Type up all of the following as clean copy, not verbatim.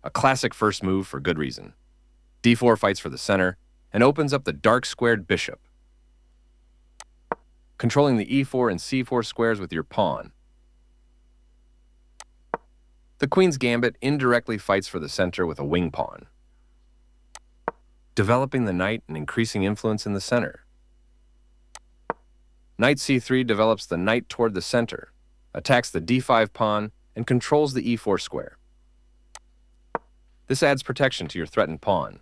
A classic first move for good reason. d4 fights for the center and opens up the dark squared bishop, controlling the e4 and c4 squares with your pawn. The queen's gambit indirectly fights for the center with a wing pawn, developing the knight and increasing influence in the center. Knight c3 develops the knight toward the center, attacks the d5 pawn, and controls the e4 square. This adds protection to your threatened pawn.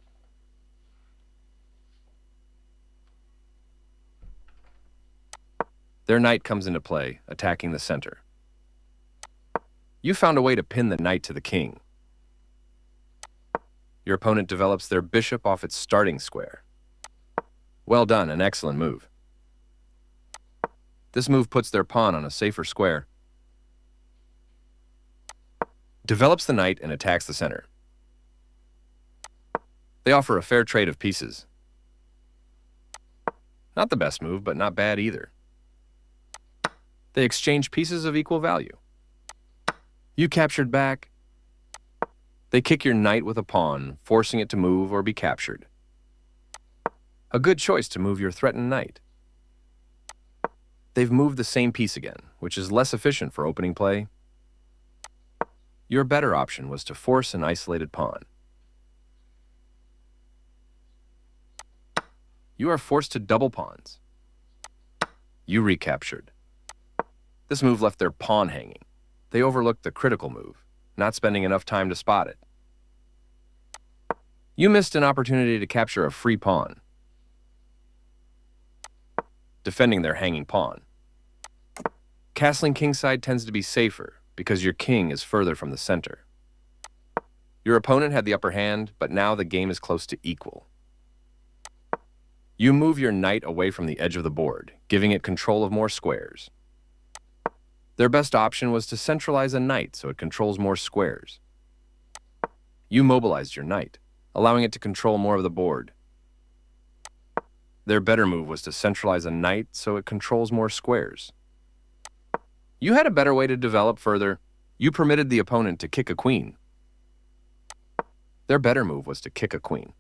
Their knight comes into play, attacking the center. You found a way to pin the knight to the king. Your opponent develops their bishop off its starting square. Well done, an excellent move. This move puts their pawn on a safer square, develops the knight, and attacks the center. They offer a fair trade of pieces. Not the best move, but not bad either. They exchange pieces of equal value. You captured back. They kick your knight with a pawn, forcing it to move or be captured. A good choice to move your threatened knight. They've moved the same piece again, which is less efficient for opening play. Your better option was to force an isolated pawn. You are forced to double pawns. You recaptured. This move left their pawn hanging. They overlooked the critical move, not spending enough time to spot it. You missed an opportunity to capture a free pawn, defending their hanging pawn. Castling kingside tends to be safer because your king is further from the center. Your opponent had the upper hand, but now the game is close to equal. You move your knight away from the edge of the board, giving it control of more squares. Their best option was to centralize a knight so it controls more squares. You mobilized your knight, allowing it to control more of the board. Their better move was to centralize a knight so it controls more squares. You had a better way to develop further. You permitted the opponent to kick a queen. Their better move was to kick a queen.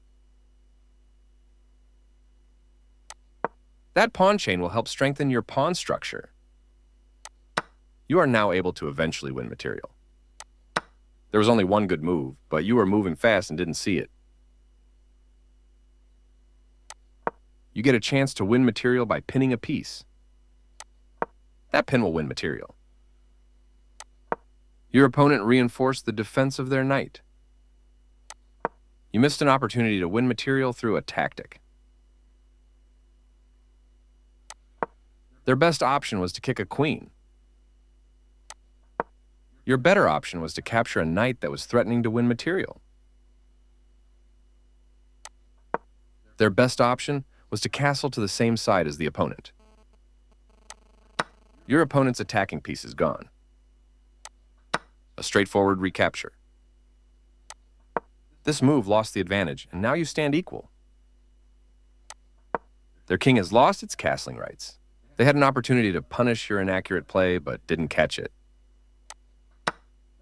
That pawn chain will help strengthen your pawn structure. You are now able to eventually win material. There was only one good move, but you were moving fast and didn't see it. You get a chance to win material by pinning a piece. That pin will win material. Your opponent reinforced the defense of their knight. You missed an opportunity to win material through a tactic. Their best option was to kick a queen. Your better option was to capture a knight that was threatening to win material. Their best option was to castle to the same side as the opponent. Your opponent's attacking piece is gone. A straightforward recapture. This move lost the advantage, and now you stand equal. Their king has lost its castling rights. They had an opportunity to punish your inaccurate play, but didn't catch it.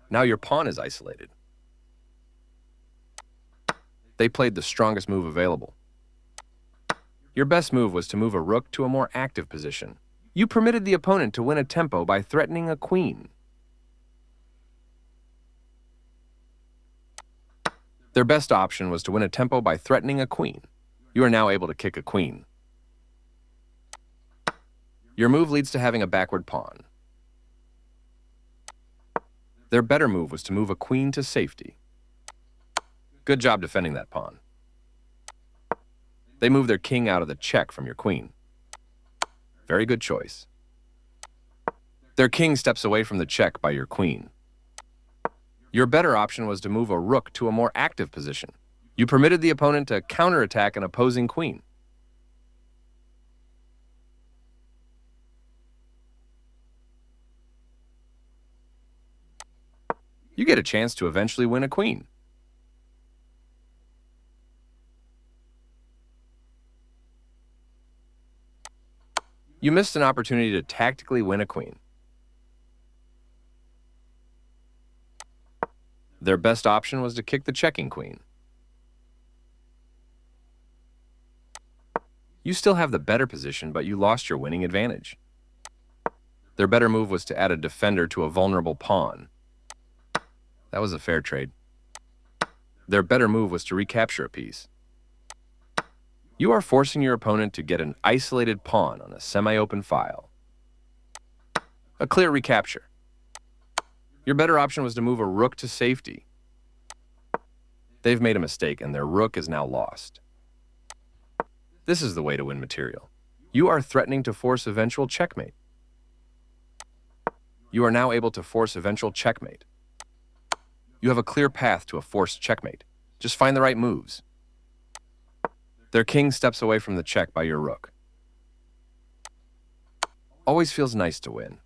Now your pawn is isolated. They played the strongest move available. Your best move was to move a rook to a more active position. You permitted the opponent to win a tempo by threatening a queen. Their best option was to win a tempo by threatening a queen. You are now able to kick a queen. Your move leads to having a backward pawn. Their better move was to move a queen to safety. Good job defending that pawn. They move their king out of the check from your queen. Very good choice. Their king steps away from the check by your queen. Your better option was to move a rook to a more active position. You permitted the opponent to counterattack an opposing queen. You get a chance to eventually win a queen. You missed an opportunity to tactically win a queen. Their best option was to kick the checking queen. You still have the better position, but you lost your winning advantage. Their better move was to add a defender to a vulnerable pawn. That was a fair trade. Their better move was to recapture a piece. You are forcing your opponent to get an isolated pawn on a semi-open file. A clear recapture. Your better option was to move a rook to safety. They've made a mistake, and their rook is now lost. This is the way to win material. You are threatening to force eventual checkmate. You are now able to force eventual checkmate. You have a clear path to a forced checkmate. Just find the right moves. Their king steps away from the check by your rook. Always feels nice to win.